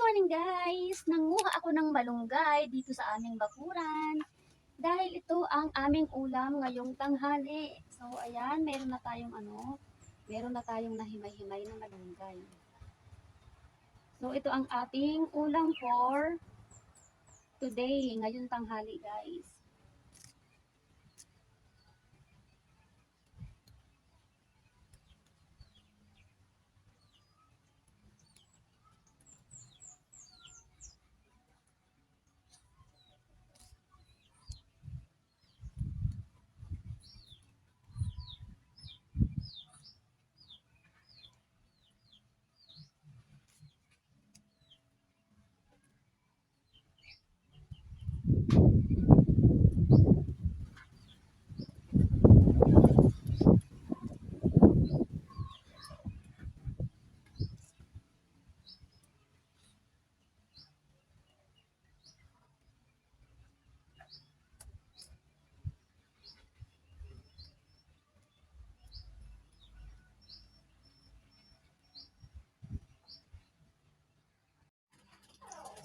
morning guys! Nanguha ako ng malunggay dito sa aming bakuran. Dahil ito ang aming ulam ngayong tanghali. So ayan, meron na tayong nahimay-himay na malunggay. So ito ang ating ulam for today, ngayong tanghali guys.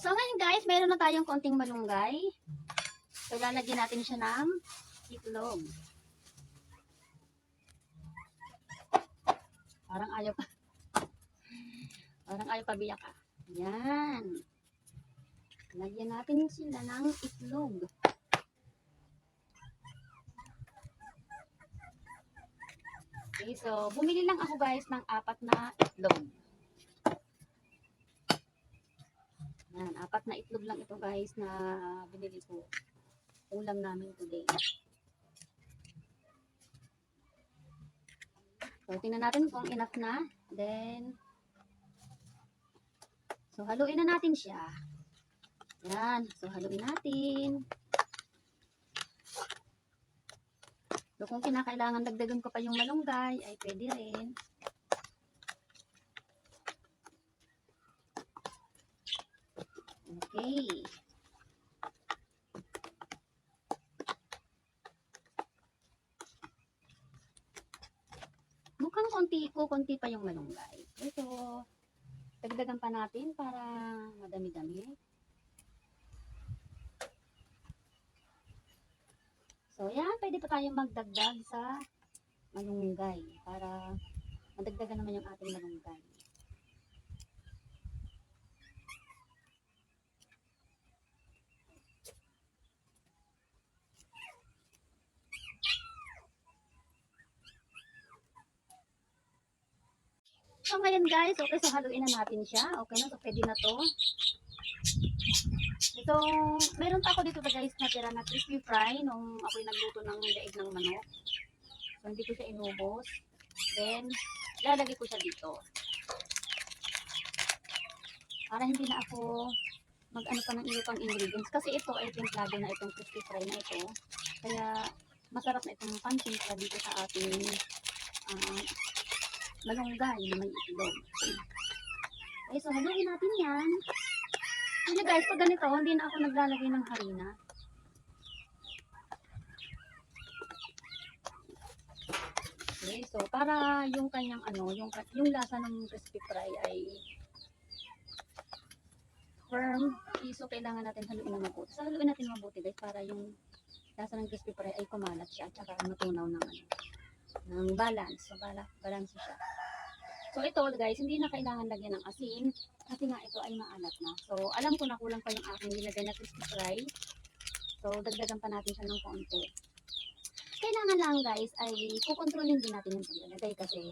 So ngayon guys, meron na tayong konting malunggay. So lalagyan natin siya ng itlog. Parang ayaw pa. Parang ayaw pa biyak ah. Yan. Lagyan natin sila ng itlog. Okay, so bumili lang ako guys ng 4 na itlog. Yan, 4 na itlog lang ito guys na binili ko. Ulam namin today. So tingnan natin kung enough na. Then, so haluin na natin siya. Yan, so haluin natin. So kung kinakailangan dagdagan ko pa yung malunggay, ay pwede rin. Okay. Mukhang konti pa yung malunggay. So, dagdagan pa natin para madami-dami. So, yan, pwede pa tayong magdagdag sa malunggay para madagdagan naman yung ating malunggay. So, ngayon guys, okay, so haluin na natin siya. Okay na, so pwede na to. Ito, meron pa ako dito guys na tira na crispy fry nung ako'y nagluto ng daig ng manok. So, hindi ko siya inubos. Then, lalagay ko siya dito. Para hindi na ako mag-ano pa ng iba pang ingredients. Kasi ito ay templado na itong crispy fry na ito. Kaya, masarap na itong pantimpla dito sa ating malunggay na may itlog. Okay, so haluin natin yan. Hindi guys, pag ganito, hindi na ako naglalagay ng harina. Okay, so para yung kanyang yung lasa ng crispy fry ay firm, so kailangan natin haluin na mabuti. So haluin natin mabuti guys para yung lasa ng crispy fry ay kumalat siya at saka matunaw ng balance. So balance siya. So ito guys, hindi na kailangan lagyan ng asin kasi nga ito ay maalat na. So alam ko na kulang pa yung aking nilagay na crispy fry. So dagdagan pa natin siya ng konti. Kailangan lang guys ay kukontrolin din natin yung paglalagay kasi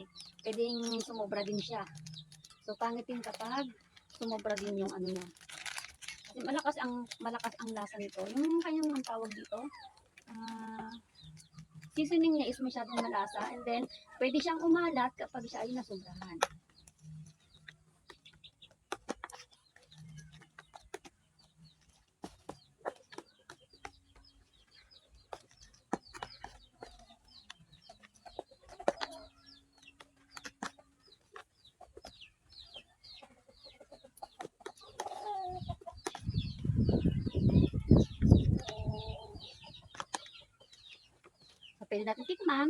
pwedeng sumobra din siya. So pangit din kapag sumobra din yung ano na. Kasi malakas ang lasa nito. Yung kanyang ang tawag dito, seasoning niya is masyadong malasa and then pwede siyang umalat kapag siya ay nasobrahan. So pwede natin tikman.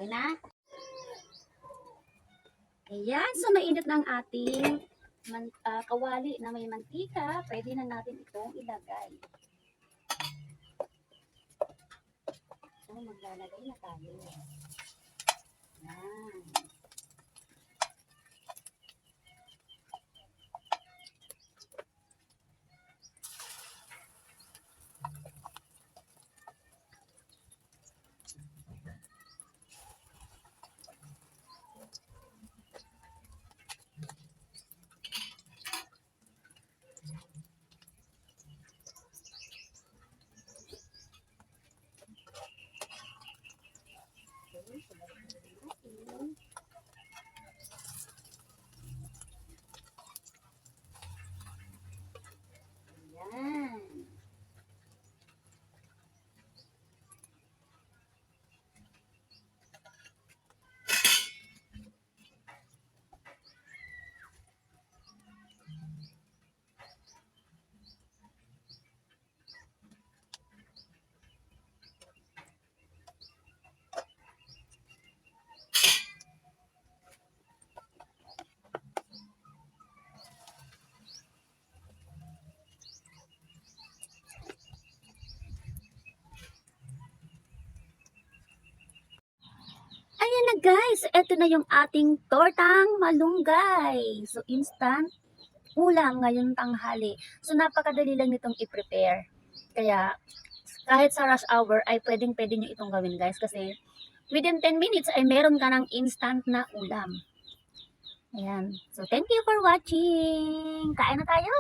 Okay na? Ayan, so mainit na ang ating kawali na may mantika. Pwede na natin itong ilagay. So, maglalagay na tayo. Ayan. Ayan. Ayan na guys, eto na yung ating tortang malunggay. So instant ulam ngayong tanghali. So napakadali lang nitong i-prepare. Kaya kahit sa rush hour ay pwedeng-pwede nyo itong gawin guys kasi within 10 minutes ay meron ka ng instant na ulam. Ayan. So thank you for watching. Kain na tayo.